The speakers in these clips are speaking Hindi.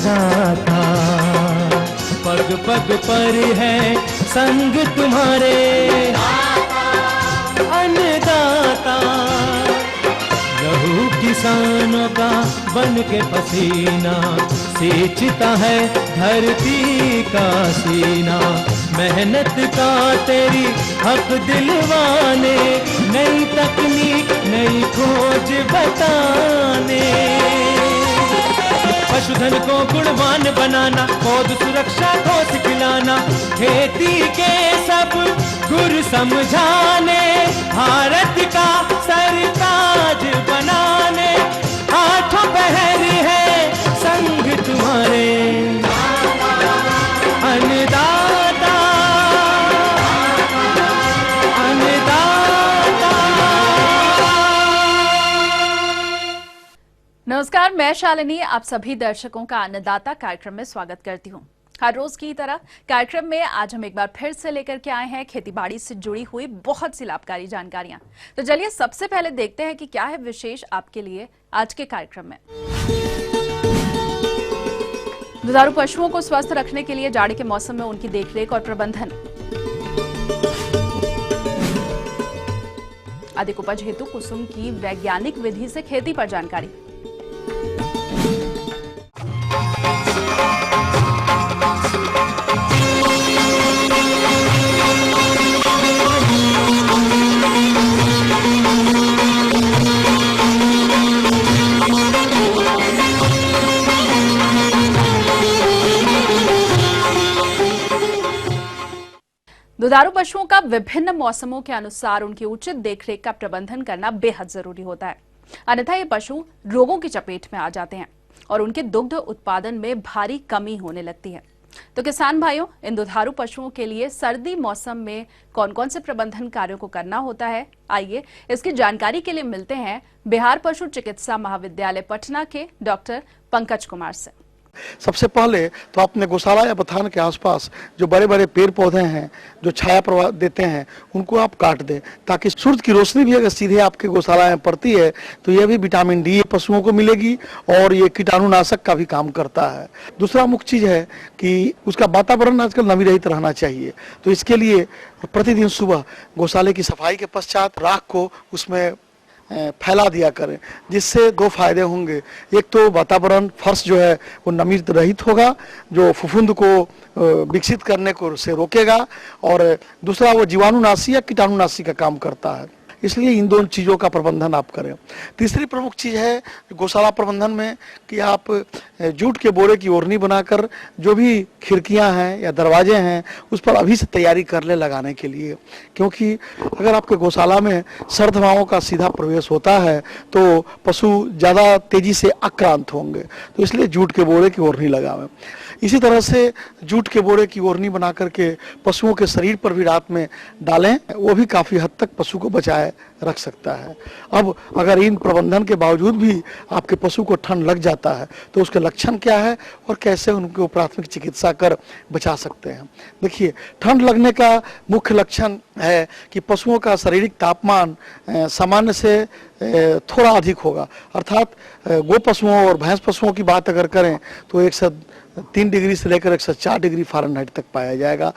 अन्नदाता, पग पग पर है संग तुम्हारे अन्नदाता। लहू किसानों का बन के पसीना सींचता है धरती का सीना। मेहनत का तेरी हक दिलवाने, नई तकनीक नई खोज बताने। पशुधन को गुणवान बनाना, पौध सुरक्षा को सिखलाना, खेती के सब गुर समझाने, भारत का सरताज बनाने। आठों पहर है संग तुम्हारे अन्नदाता, अन्नदाता। नमस्कार, मैं शालिनी आप सभी दर्शकों का अन्नदाता कार्यक्रम में स्वागत करती हूं। हर रोज की तरह कार्यक्रम में आज हम एक बार फिर से लेकर के आए हैं खेतीबाड़ी से जुड़ी हुई बहुत सी लाभकारी जानकारियां। तो चलिए सबसे पहले देखते हैं कि क्या है विशेष आपके लिए आज के कार्यक्रम में। दुधारू पशुओं को स्वस्थ रखने के लिए जाड़े के मौसम में उनकी देखरेख और प्रबंधन, अधिक उपज हेतु कुसुम की वैज्ञानिक विधि से खेती पर जानकारी, दुधारू पशुओं का विभिन्न मौसमों के अनुसार उनकी उचित देखरेख का प्रबंधन करना बेहद जरूरी होता है, अन्यथा ये पशु रोगों की चपेट में आ जाते हैं और उनके दुग्ध उत्पादन में भारी कमी होने लगती है। तो किसान भाइयों, इन दुधारू पशुओं के लिए सर्दी मौसम में कौन कौन से प्रबंधन कार्यों को करना होता है, आइए इसकी जानकारी के लिए मिलते हैं बिहार पशु चिकित्सा महाविद्यालय पटना के डॉक्टर पंकज कुमार से। सबसे पहले तो अपने गौशाला या बथान के आसपास जो बड़े बड़े पेड़ पौधे हैं जो छाया प्रवाह देते हैं उनको आप काट दें, ताकि सूरज की रोशनी भी अगर सीधे आपके गौशाला में पड़ती है तो यह भी विटामिन डी पशुओं को मिलेगी और ये कीटाणुनाशक का भी काम करता है। दूसरा मुख्य चीज़ है कि उसका वातावरण आजकल नमी रहित रहना चाहिए, तो इसके लिए प्रतिदिन सुबह गौशाले की सफाई के पश्चात राख को उसमें फैला दिया करें, जिससे दो फायदे होंगे। एक तो वातावरण फर्श जो है वो नमी रहित होगा, जो फफूंद को विकसित करने को से रोकेगा, और दूसरा वो जीवाणुनाशी या कीटाणुनाशी का काम करता है। इसलिए इन दोनों चीज़ों का प्रबंधन आप करें। तीसरी प्रमुख चीज़ है गौशाला प्रबंधन में कि आप जूट के बोरे की ओढ़नी बनाकर जो भी खिड़कियां हैं या दरवाजे हैं उस पर अभी से तैयारी कर ले लगाने के लिए, क्योंकि अगर आपके गौशाला में सर्द हवाओं का सीधा प्रवेश होता है तो पशु ज़्यादा तेज़ी से आक्रांत होंगे, तो इसलिए जूट के बोरे की ओढ़नी लगावें। इसी तरह से जूट के बोरे की ओढ़नी बना करके पशुओं के शरीर पर भी रात में डालें, वो भी काफ़ी हद तक पशु को बचाए रख सकता है। अब अगर इन प्रबंधन के बावजूद भी आपके पशु को ठंड लग जाता है तो उसके लक्षण क्या है और कैसे उनको प्राथमिक चिकित्सा कर बचा सकते हैं। देखिए, ठंड लगने का मुख्य लक्षण है कि पशुओं का शारीरिक तापमान सामान्य से थोड़ा अधिक होगा, अर्थात गो पशुओं और भैंस पशुओं की बात अगर करें तो 103 डिग्री से लेकर 104 डिग्री फ़ारेनहाइट तक पाया जाएगा।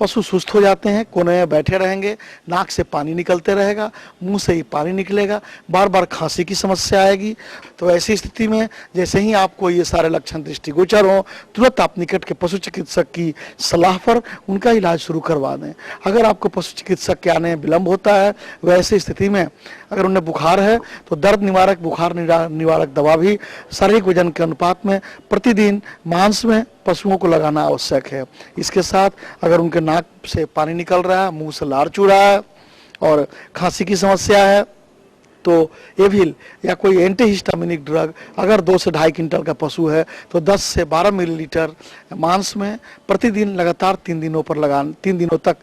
पशु सुस्त हो जाते हैं, कोने में बैठे रहेंगे, नाक से पानी निकलते रहेगा, मुंह से ही पानी निकलेगा, बार बार खांसी की समस्या आएगी। तो ऐसी स्थिति में जैसे ही आपको ये सारे लक्षण दृष्टिगोचर हों, तुरंत आप निकट के पशु चिकित्सक की सलाह पर उनका इलाज शुरू करवा दें। अगर आपको पशु चिकित्सक के आने में विलम्ब होता है, वैसी स्थिति में अगर उन्हें बुखार है तो दर्द निवारक बुखार निवारक दवा भी शारीरिक वजन के अनुपात में प्रतिदिन मांस में पशुओं को लगाना आवश्यक है। इसके साथ अगर उनके नाक से पानी निकल रहा है, मुंह से लार चू रहा है और खांसी की समस्या है तो एविल या कोई एंटीहिस्टामिनिक ड्रग अगर 2 से 2.5 क्विंटल का पशु है तो 10 से 12 मिलीलीटर मांस में प्रतिदिन लगातार 3 दिनों तक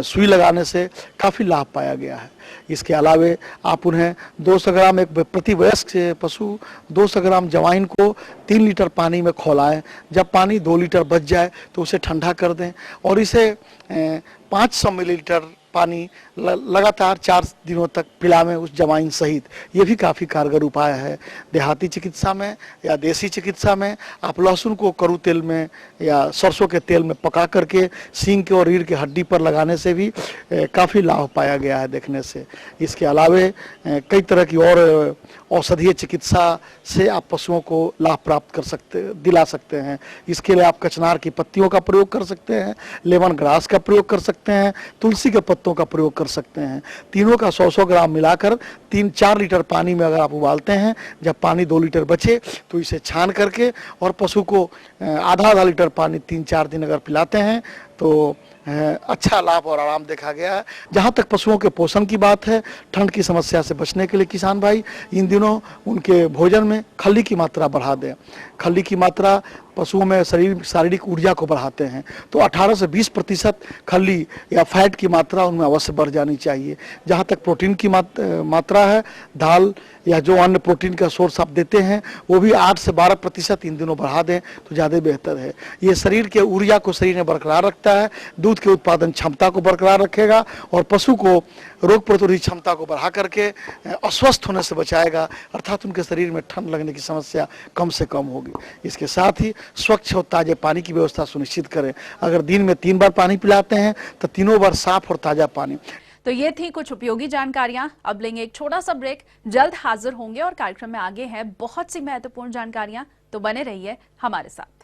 सुई लगाने से काफ़ी लाभ पाया गया है। इसके अलावे आप उन्हें 200 ग्राम एक प्रति वयस्क पशु 200 ग्राम जवाइन को 3 लीटर पानी में खौलाएं। जब पानी 2 लीटर बच जाए तो उसे ठंडा कर दें और इसे 500 मिलीलीटर पानी लगातार 4 दिनों तक पिलावें उस जमाइन सहित। ये भी काफ़ी कारगर उपाय है। देहाती चिकित्सा में या देसी चिकित्सा में आप लहसुन को कड़ू तेल में या सरसों के तेल में पका करके सींग के और रीढ़ की हड्डी पर लगाने से भी काफ़ी लाभ पाया गया है देखने से। इसके अलावे कई तरह की और औषधीय चिकित्सा से आप पशुओं को लाभ प्राप्त दिला सकते हैं। इसके लिए आप कचनार की पत्तियों का प्रयोग कर सकते हैं, लेमन ग्रास का प्रयोग कर सकते हैं, तुलसी के पत्तों का प्रयोग कर सकते हैं। तीनों का 100-100 ग्राम मिलाकर 3-4 लीटर पानी में अगर आप उबालते हैं, जब पानी 2 लीटर बचे तो इसे छान करके और पशु को आधा लीटर पानी 3-4 दिन अगर पिलाते हैं तो अच्छा लाभ और आराम देखा गया है। जहाँ तक पशुओं के पोषण की बात है, ठंड की समस्या से बचने के लिए किसान भाई इन दिनों उनके भोजन में खल्ली की मात्रा बढ़ा दें। खल्ली की मात्रा पशुओं में शारीरिक ऊर्जा को बढ़ाते हैं, तो 18 से 20% खल्ली या फैट की मात्रा उनमें अवश्य बढ़ जानी चाहिए। जहाँ तक प्रोटीन की मात्रा है, दाल या जो अन्य प्रोटीन का सोर्स आप देते हैं वो भी 8 से 12% इन दिनों बढ़ा दें तो ज़्यादा बेहतर है। ये शरीर के ऊर्जा को शरीर में बरकरार रखता है, दूध के उत्पादन क्षमता को बरकरार रखेगा और पशु को रोग प्रतिरोधी क्षमता को बढ़ा करके अस्वस्थ होने से बचाएगा, अर्थात उनके शरीर में ठंड लगने की समस्या कम से कम होगी। इसके साथ ही स्वच्छ और ताजे पानी की व्यवस्था सुनिश्चित करें। अगर दिन में 3 बार पानी पिलाते हैं तो तीनों बार साफ और ताजा पानी। तो ये थी कुछ उपयोगी जानकारियां। अब लेंगे एक छोटा सा ब्रेक, जल्द हाजिर होंगे और कार्यक्रम में आगे हैं बहुत सी महत्वपूर्ण जानकारियां, तो बने रहिए हमारे साथ।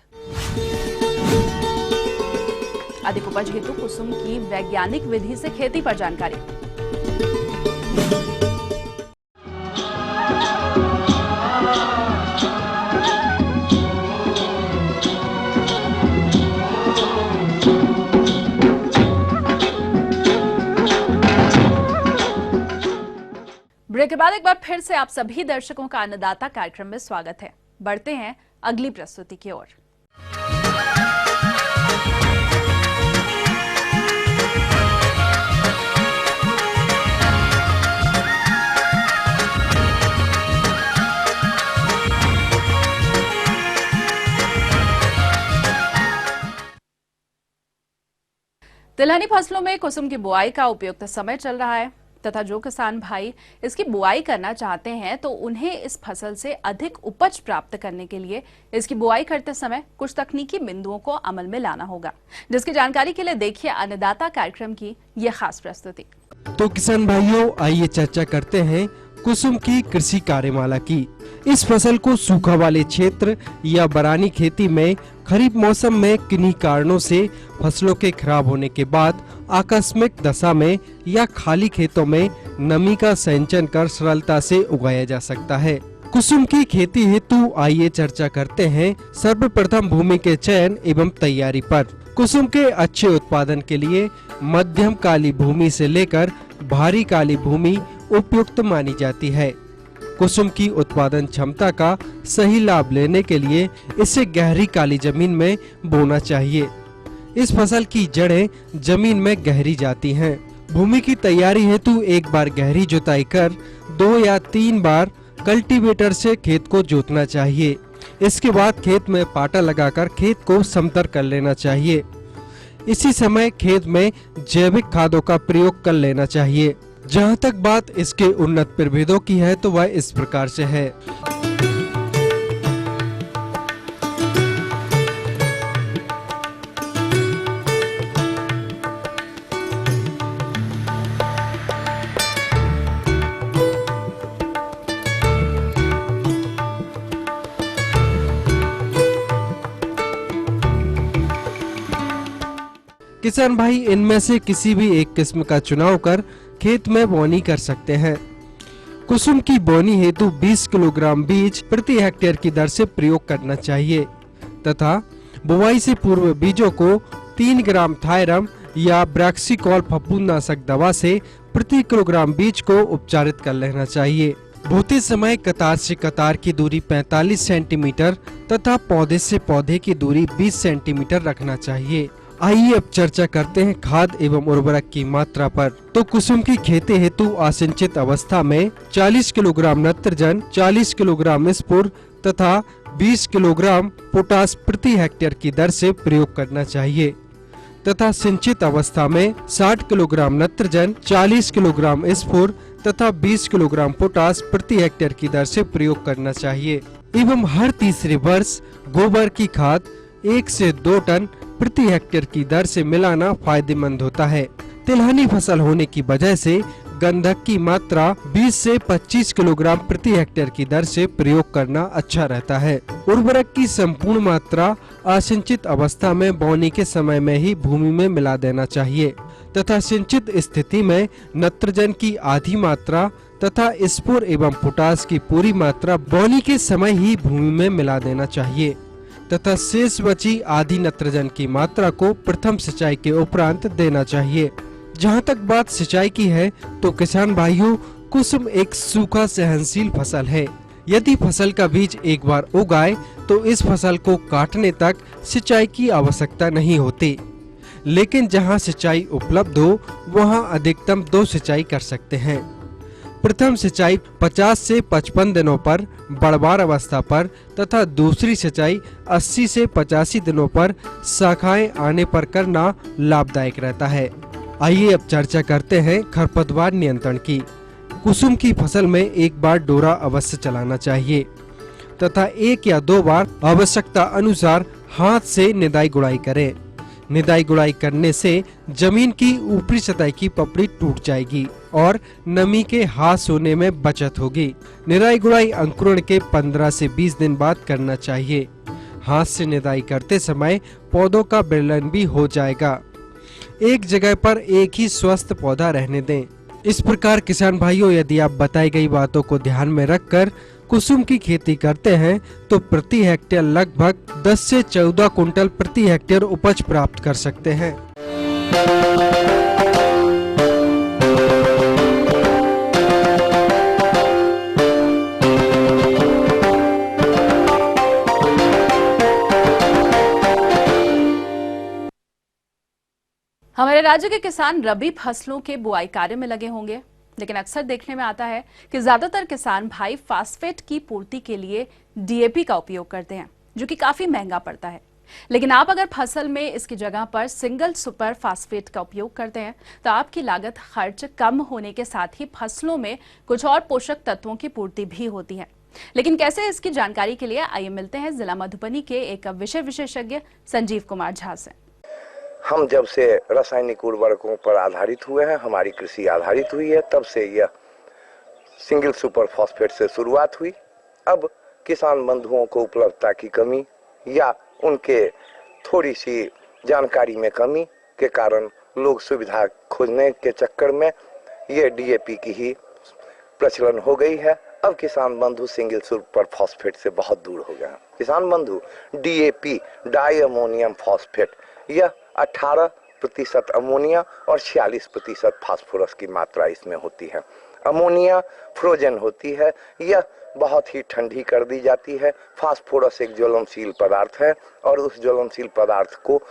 अधिक उपज हेतु कुसुम की वैज्ञानिक विधि से खेती पर जानकारी। ब्रेक के बाद एक बार फिर से आप सभी दर्शकों का अन्नदाता कार्यक्रम में स्वागत है। बढ़ते हैं अगली प्रस्तुति की ओर। तिलहनी फसलों में कुसुम की बुआई का उपयुक्त समय चल रहा है तथा जो किसान भाई इसकी बुआई करना चाहते हैं तो उन्हें इस फसल से अधिक उपज प्राप्त करने के लिए इसकी बुआई करते समय कुछ तकनीकी बिंदुओं को अमल में लाना होगा, जिसकी जानकारी के लिए देखिए अन्नदाता कार्यक्रम की यह खास प्रस्तुति। तो किसान भाइयों, आइए चर्चा करते हैं कुसुम की कृषि कार्यमाला की। इस फसल को सूखा वाले क्षेत्र या बरानी खेती में खरीफ मौसम में किन्हीं कारणों से फसलों के खराब होने के बाद आकस्मिक दशा में या खाली खेतों में नमी का संचयन कर सरलता से उगाया जा सकता है। कुसुम की खेती हेतु आइए चर्चा करते हैं सर्वप्रथम भूमि के चयन एवं तैयारी पर। कुसुम के अच्छे उत्पादन के लिए मध्यम काली भूमि से लेकर भारी काली भूमि उपयुक्त मानी जाती है। कुसुम की उत्पादन क्षमता का सही लाभ लेने के लिए इसे गहरी काली जमीन में बोना चाहिए। इस फसल की जड़ें जमीन में गहरी जाती हैं। भूमि की तैयारी हेतु एक बार गहरी जुताई कर 2 या 3 बार कल्टीवेटर से खेत को जोतना चाहिए। इसके बाद खेत में पाटा लगाकर खेत को समतल कर लेना चाहिए। इसी समय खेत में जैविक खादों का प्रयोग कर लेना चाहिए। जहाँ तक बात इसके उन्नत प्रभेदों की है तो वह इस प्रकार से है। किसान भाई इनमें से किसी भी एक किस्म का चुनाव कर खेत में बोनी कर सकते हैं। कुसुम की बोनी हेतु 20 किलोग्राम बीज प्रति हेक्टेयर की दर से प्रयोग करना चाहिए तथा बुआई से पूर्व बीजों को 3 ग्राम थायरम या ब्रैक्सिकॉल फफूंदनाशक दवा से प्रति किलोग्राम बीज को उपचारित कर लेना चाहिए। बोते समय कतार से कतार की दूरी 45 सेंटीमीटर तथा पौधे से पौधे की दूरी 20 सेंटीमीटर रखना चाहिए। आइए अब चर्चा करते हैं खाद एवं उर्वरक की मात्रा पर। तो कुसुम की खेती हेतु आसिंचित अवस्था में 40 किलोग्राम नत्रजन, 40 किलोग्राम स्फुर तथा 20 किलोग्राम पोटास प्रति हेक्टेयर की दर से प्रयोग करना चाहिए। तथा सिंचित अवस्था में 60 किलोग्राम नत्रजन, 40 किलोग्राम स्फूर तथा 20 किलोग्राम पोटास प्रति हेक्टेयर की दर से प्रयोग करना चाहिए एवं हर तीसरे वर्ष गोबर की खाद 1 से 2 टन प्रति हेक्टेयर की दर से मिलाना फायदेमंद होता है। तिलहनी फसल होने की वजह से गंधक की मात्रा 20 से 25 किलोग्राम प्रति हेक्टेयर की दर से प्रयोग करना अच्छा रहता है। उर्वरक की संपूर्ण मात्रा असिंचित अवस्था में बोनी के समय में ही भूमि में मिला देना चाहिए तथा सिंचित स्थिति में नत्रजन की आधी मात्रा तथा स्फूर एवं पोटास की पूरी मात्रा बोनी के समय ही भूमि में मिला देना चाहिए तथा शेष बची आधी नत्रजन की मात्रा को प्रथम सिंचाई के उपरांत देना चाहिए। जहाँ तक बात सिंचाई की है तो किसान भाइयों, कुसुम एक सूखा सहनशील फसल है। यदि फसल का बीज एक बार उगाए तो इस फसल को काटने तक सिंचाई की आवश्यकता नहीं होती, लेकिन जहाँ सिंचाई उपलब्ध हो वहाँ अधिकतम 2 सिंचाई कर सकते हैं। प्रथम सिंचाई 50 से 55 दिनों पर बड़बार अवस्था पर तथा दूसरी सिंचाई 80 से 85 दिनों पर शाखाएं आने पर करना लाभदायक रहता है। आइए अब चर्चा करते हैं खरपतवार नियंत्रण की। कुसुम की फसल में एक बार डोरा अवश्य चलाना चाहिए तथा 1 या 2 बार आवश्यकता अनुसार हाथ से निदाई गुड़ाई करें। निदाई गुड़ाई करने से जमीन की ऊपरी सतह की पपड़ी टूट जाएगी और नमी के ह्रास होने में बचत होगी। निदाई गुड़ाई अंकुरण के 15 से 20 दिन बाद करना चाहिए। हाथ से निदाई करते समय पौधों का विलयन भी हो जाएगा। एक जगह पर एक ही स्वस्थ पौधा रहने दें। इस प्रकार किसान भाइयों, यदि आप बताई गई बातों को ध्यान में रखकर कुसुम की खेती करते हैं तो प्रति हेक्टेयर लगभग 10 से 14 कुंटल प्रति हेक्टेयर उपज प्राप्त कर सकते हैं। हमारे राज्य के किसान रबी फसलों के बुआई कार्य में लगे होंगे, लेकिन अक्सर देखने में आता है कि ज्यादातर किसान भाई फास्फेट की पूर्ति के लिए डीएपी का उपयोग करते हैं, जो कि काफी महंगा पड़ता है। लेकिन आप अगर फसल में इसकी जगह पर सिंगल सुपर फास्फेट का उपयोग करते हैं तो आपकी लागत खर्च कम होने के साथ ही फसलों में कुछ और पोषक तत्वों की पूर्ति भी होती है। लेकिन कैसे, इसकी जानकारी के लिए आइए मिलते हैं जिला मधुबनी के एक विषय विशेषज्ञ संजीव कुमार झा से। हम जब से रासायनिक उर्वरकों पर आधारित हुए हैं, हमारी कृषि आधारित हुई है, तब से यह सिंगल सुपर फॉस्फेट से शुरुआत हुई। अब किसान बंधुओं को उपलब्धता की कमी या उनके थोड़ी सी जानकारी में कमी के कारण लोग सुविधा खोजने के चक्कर में ये डीएपी की ही प्रचलन हो गई है। अब किसान बंधु सिंगल सुपर फॉस्फेट से बहुत दूर हो गए हैं। किसान बंधु डीएपी, डाई अमोनियम फॉस्फेट, यह 18% अमोनिया और 46% फास्फोरस की मात्रा इसमें होती है। अमोनिया फ्रोजन होती है, यह बहुत ही ठंडी कर दी जाती है। फास्फोरस एक ज्वलनशील पदार्थ है और उस ज्वलनशील पदार्थ को,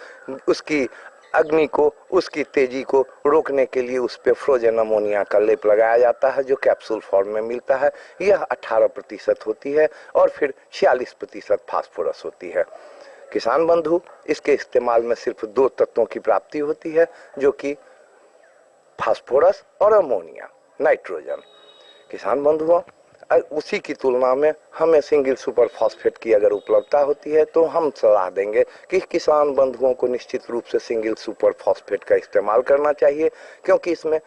उसकी अग्नि को, उसकी तेजी को रोकने के लिए उस पे फ्रोजन अमोनिया का लेप लगाया जाता है, जो कैप्सूल फॉर्म में मिलता है। यह 18% होती है और फिर 46% फास्फोरस होती है। किसान बंधु इसके इस्तेमाल में सिर्फ 2 तत्वों की प्राप्ति होती है, जो कि फास्फोरस और अमोनिया, नाइट्रोजन। किसान बंधुओं, उसी की तुलना में हमें सिंगल सुपर फॉस्फेट की अगर उपलब्धता होती है तो हम सलाह देंगे कि किसान बंधुओं को निश्चित रूप से सिंगल सुपर फॉस्फेट का इस्तेमाल करना चाहिए, क्योंकि इसमें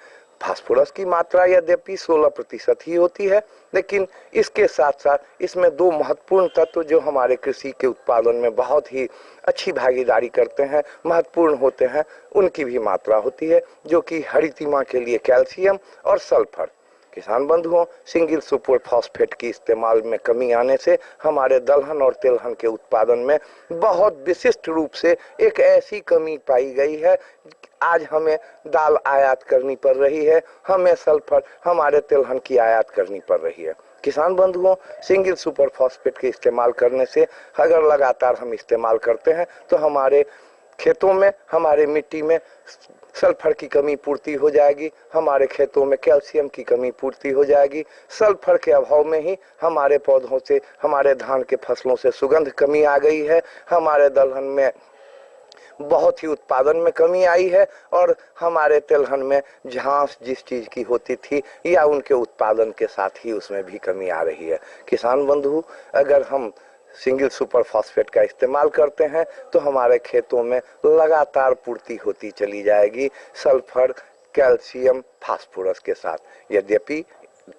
फास्फोरस की मात्रा यद्यपि 16% ही होती है, लेकिन इसके साथ साथ इसमें 2 महत्वपूर्ण तत्व जो हमारे कृषि के उत्पादन में बहुत ही अच्छी भागीदारी करते हैं, महत्वपूर्ण होते हैं, उनकी भी मात्रा होती है, जो कि हरितिमा के लिए कैल्शियम और सल्फर। किसान बंधुओं, सिंगल सुपर फॉस्फेट की इस्तेमाल में कमी आने से हमारे दलहन और तिलहन के उत्पादन में बहुत विशिष्ट रूप से एक ऐसी कमी पाई गई है। आज हमें दाल आयात करनी पड़ रही है, हमें सल्फर हमारे तिलहन की आयात करनी पड़ रही है। किसान बंधुओं, सिंगल सुपर फॉस्फेट के इस्तेमाल करने से अगर लगातार हम इस्तेमाल करते हैं तो हमारे खेतों में, हमारे मिट्टी में सल्फर की कमी पूर्ति हो जाएगी, हमारे खेतों में कैल्शियम की कमी पूर्ति हो जाएगी। सल्फर के अभाव में ही हमारे पौधों से, हमारे धान के फसलों से सुगंध कमी आ गई है, हमारे दलहन में बहुत ही उत्पादन में कमी आई है और हमारे तिलहन में झांस जिस चीज की होती थी या उनके उत्पादन के साथ ही उसमें भी कमी आ रही है। किसान बंधु, अगर हम सिंगल सुपर फॉस्फेट का इस्तेमाल करते हैं तो हमारे खेतों में लगातार पूर्ति होती चली जाएगी सल्फर, कैल्शियम, फास्फोरस के साथ। यद्यपि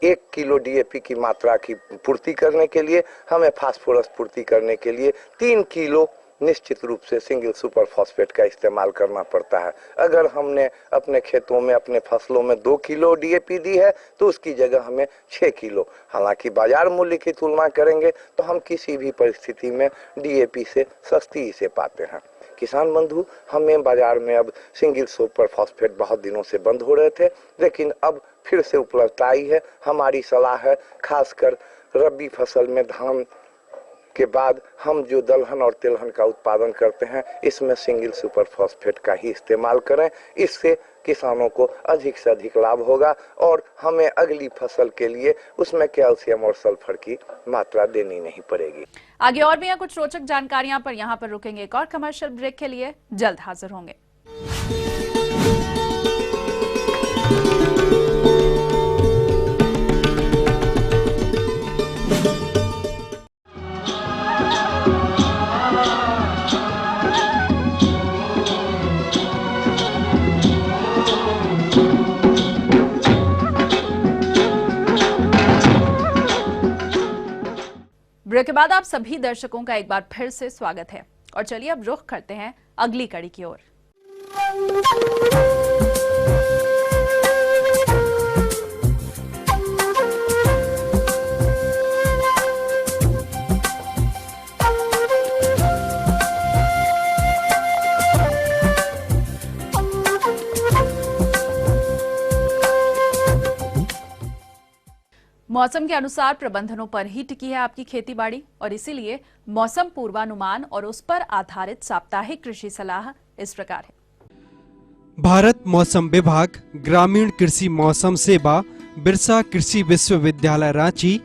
1 किलो डीएपी की मात्रा की पूर्ति करने के लिए हमें फास्फोरस पूर्ति करने के लिए 3 किलो निश्चित रूप से सिंगल सुपर फॉस्फेट का इस्तेमाल करना पड़ता है। अगर हमने अपने खेतों में, अपने फसलों में 2 किलो डीएपी दी है तो उसकी जगह हमें 6 किलो, हालांकि बाजार मूल्य की तुलना करेंगे तो हम किसी भी परिस्थिति में डीएपी से सस्ती इसे पाते हैं। किसान बंधु, हमें बाजार में अब सिंगल सुपर फॉस्फेट बहुत दिनों से बंद हो रहे थे, लेकिन अब फिर से उपलब्धता आई है। हमारी सलाह है, खासकर रबी फसल में धान के बाद हम जो दलहन और तिलहन का उत्पादन करते हैं, इसमें सिंगल सुपर फॉस्फेट का ही इस्तेमाल करें। इससे किसानों को अधिक से अधिक लाभ होगा और हमें अगली फसल के लिए उसमें कैल्शियम और सल्फर की मात्रा देनी नहीं पड़ेगी। आगे और भी कुछ रोचक जानकारियां, पर यहाँ पर रुकेंगे एक और कमर्शियल ब्रेक के लिए। जल्द हाजिर होंगे। ब्रेक के बाद आप सभी दर्शकों का एक बार फिर से स्वागत है और चलिए अब रुख करते हैं अगली कड़ी की ओर। मौसम के अनुसार प्रबंधनों पर ही टिकी है आपकी खेती बाड़ी और इसीलिए मौसम पूर्वानुमान और उस पर आधारित साप्ताहिक कृषि सलाह इस प्रकार है। भारत मौसम विभाग, ग्रामीण कृषि मौसम सेवा, बिरसा कृषि विश्वविद्यालय रांची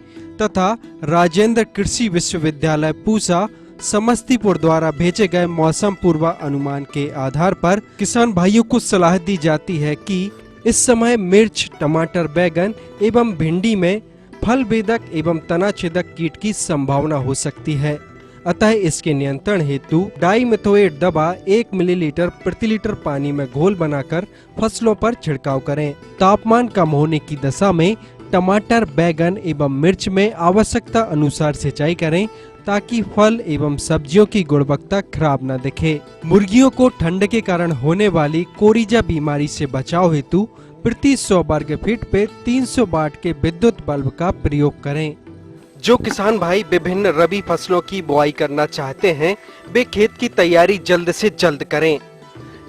तथा राजेंद्र कृषि विश्वविद्यालय पूसा, समस्तीपुर द्वारा भेजे गए मौसम पूर्वानुमान के आधार पर किसान भाइयों को सलाह दी जाती है कि इस समय मिर्च, टमाटर, बैंगन एवं भिंडी में फल बेधक एवं तना छेदक कीट की संभावना हो सकती है। अतः इसके नियंत्रण हेतु डाइमेथोएट दवा 1 मिलीलीटर प्रति लीटर पानी में घोल बनाकर फसलों पर छिड़काव करें। तापमान कम होने की दशा में टमाटर, बैंगन एवं मिर्च में आवश्यकता अनुसार सिंचाई करें ताकि फल एवं सब्जियों की गुणवत्ता खराब न दिखे। मुर्गियों को ठंड के कारण होने वाली कोरिजा बीमारी से बचाव हेतु प्रति 100 वर्ग फीट पे 300 वाट के विद्युत बल्ब का प्रयोग करें। जो किसान भाई विभिन्न रबी फसलों की बुआई करना चाहते हैं, वे खेत की तैयारी जल्द से जल्द करें।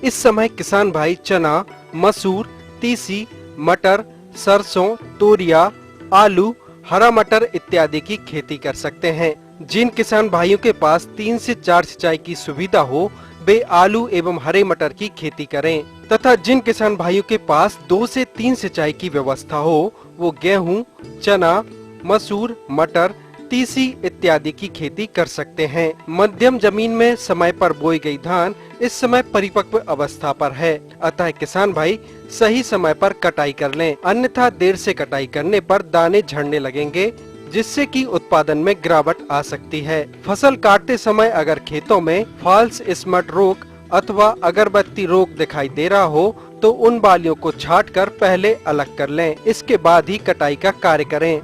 इस समय किसान भाई चना, मसूर, तीसी, मटर, सरसों, तोरिया, आलू, हरा मटर इत्यादि की खेती कर सकते हैं। जिन किसान भाइयों के पास 3 से 4 सिंचाई की सुविधा हो, वे आलू एवं हरे मटर की खेती करें तथा जिन किसान भाइयों के पास 2 से 3 सिंचाई की व्यवस्था हो, वो गेहूं, चना, मसूर, मटर, तीसी इत्यादि की खेती कर सकते हैं। मध्यम जमीन में समय पर बोई गई धान इस समय परिपक्व अवस्था पर है, अतः किसान भाई सही समय पर कटाई कर लें, अन्यथा देर से कटाई करने पर दाने झड़ने लगेंगे जिससे कि उत्पादन में गिरावट आ सकती है। फसल काटते समय अगर खेतों में फॉल्स स्पॉट रोग अथवा अगरबत्ती रोग दिखाई दे रहा हो तो उन बालियों को छांटकर पहले अलग कर लें, इसके बाद ही कटाई का कार्य करें।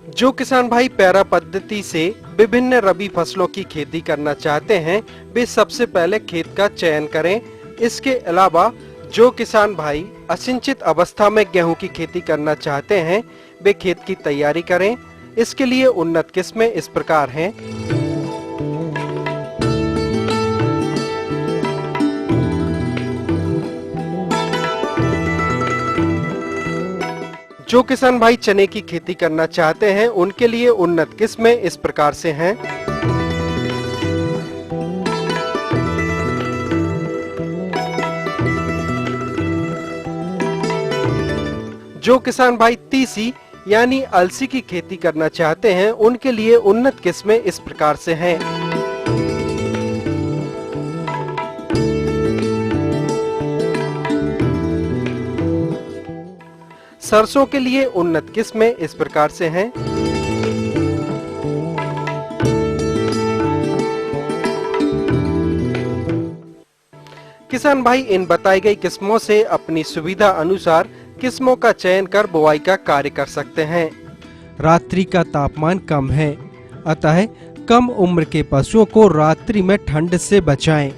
जो किसान भाई पैरा पद्धति से विभिन्न रबी फसलों की खेती करना चाहते हैं, वे सबसे पहले खेत का चयन करें। इसके अलावा जो किसान भाई असिंचित अवस्था में गेहूं की खेती करना चाहते हैं, वे खेत की तैयारी करें। इसके लिए उन्नत किस्में इस प्रकार हैं। जो किसान भाई चने की खेती करना चाहते हैं, उनके लिए उन्नत किस्में इस प्रकार से हैं। जो किसान भाई तीसी यानी अलसी की खेती करना चाहते हैं, उनके लिए उन्नत किस्में इस प्रकार से हैं। सरसों के लिए उन्नत किस्में इस प्रकार से हैं। किसान भाई इन बताई गई किस्मों से अपनी सुविधा अनुसार किस्मों का चयन कर बुआई का कार्य कर सकते हैं। रात्रि का तापमान कम है, अतः कम उम्र के पशुओं को रात्रि में ठंड से बचाएं।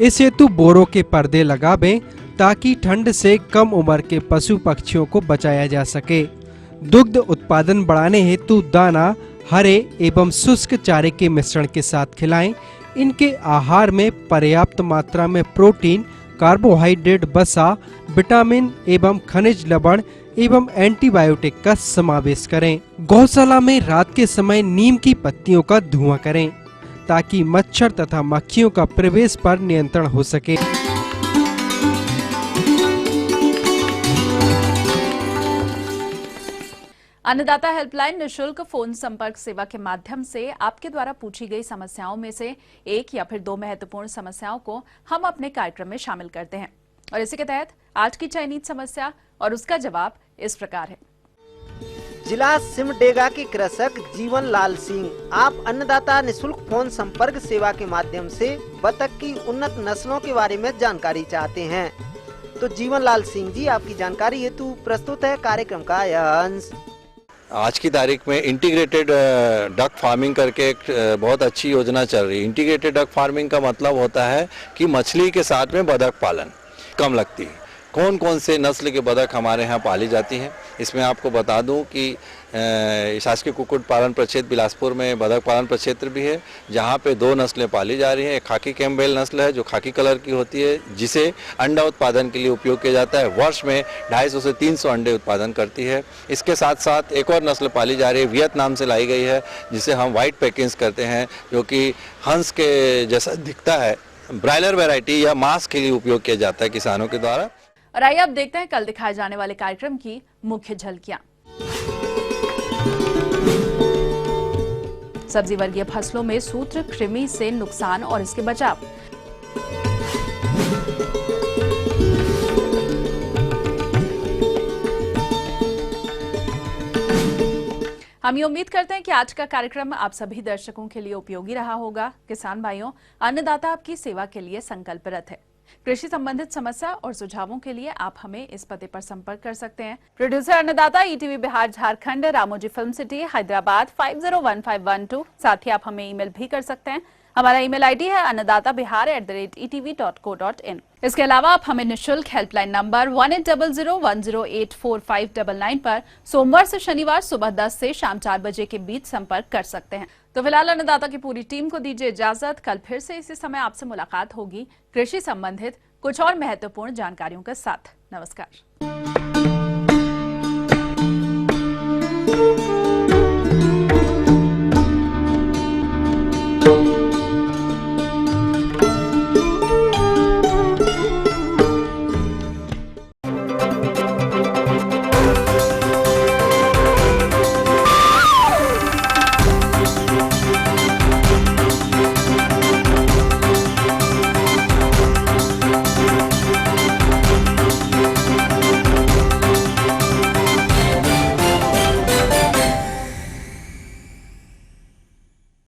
इस हेतु बोरों के पर्दे लगावें ताकि ठंड से कम उम्र के पशु पक्षियों को बचाया जा सके। दुग्ध उत्पादन बढ़ाने हेतु दाना हरे एवं शुष्क चारे के मिश्रण के साथ खिलाएं। इनके आहार में पर्याप्त मात्रा में प्रोटीन, कार्बोहाइड्रेट, वसा, विटामिन एवं खनिज लवण एवं एंटीबायोटिक का समावेश करें। गौशाला में रात के समय नीम की पत्तियों का धुआं करें ताकि मच्छर तथा मक्खियों का प्रवेश पर नियंत्रण हो सके। अन्नदाता हेल्पलाइन निशुल्क फोन संपर्क सेवा के माध्यम से आपके द्वारा पूछी गई समस्याओं में से एक या फिर दो महत्वपूर्ण समस्याओं को हम अपने कार्यक्रम में शामिल करते हैं और इसी के तहत आज की चयनित समस्या और उसका जवाब इस प्रकार है। जिला सिमडेगा के कृषक जीवन लाल सिंह, आप अन्नदाता निशुल्क फोन संपर्क सेवा के माध्यम से बतख की उन्नत नस्लों के बारे में जानकारी चाहते हैं। तो जीवन लाल सिंह जी, आपकी जानकारी हेतु प्रस्तुत है कार्यक्रम का यह अंश। आज की तारीख में इंटीग्रेटेड डक फार्मिंग करके एक बहुत अच्छी योजना चल रही है। इंटीग्रेटेड डक फार्मिंग का मतलब होता है कि मछली के साथ में बतख पालन कम लगती है। कौन कौन से नस्ल के बतख हमारे यहाँ पाली जाती हैं, इसमें आपको बता दूं कि शासकीय कुक्कुट पालन प्रक्षेत्र बिलासपुर में बतख पालन प्रक्षेत्र भी है, जहाँ पे दो नस्लें पाली जा रही हैं। एक खाकी कैम्पबेल नस्ल है जो खाकी कलर की होती है, जिसे अंडा उत्पादन के लिए उपयोग किया जाता है। वर्ष में 250 से 300 अंडे उत्पादन करती है। इसके साथ साथ एक और नस्ल पाली जा रही है, वियतनाम से लाई गई है, जिसे हम व्हाइट पेकिंग्स करते हैं, जो कि हंस के जैसा दिखता है। ब्रायलर वैरायटी या मांस के लिए उपयोग किया जाता है किसानों के द्वारा। और आइए अब देखते हैं कल दिखाए जाने वाले कार्यक्रम की मुख्य झलकियां। सब्जी वर्गीय फसलों में सूत्र कृमि से नुकसान और इसके बचाव। हम ये उम्मीद करते हैं कि आज का कार्यक्रम आप सभी दर्शकों के लिए उपयोगी रहा होगा। किसान भाइयों, अन्नदाता आपकी सेवा के लिए संकल्परत है। कृषि संबंधित समस्या और सुझावों के लिए आप हमें इस पते पर संपर्क कर सकते हैं। प्रोड्यूसर अन्नदाता, ETV Bihar Jharkhand, Ramoji film city, Hyderabad 501512। साथ ही आप हमें ईमेल भी कर सकते हैं। हमारा ईमेल आईडी है annadatabihar@etv.co.in। इसके अलावा आप हमें निःशुल्क हेल्पलाइन नंबर 180010084599 पर सोमवार से शनिवार सुबह 10 से शाम 4 बजे के बीच संपर्क कर सकते हैं। तो फिलहाल अन्नदाता की पूरी टीम को दीजिए इजाजत। कल फिर से इसी समय आपसे मुलाकात होगी कृषि संबंधित कुछ और महत्वपूर्ण जानकारियों के साथ। नमस्कार।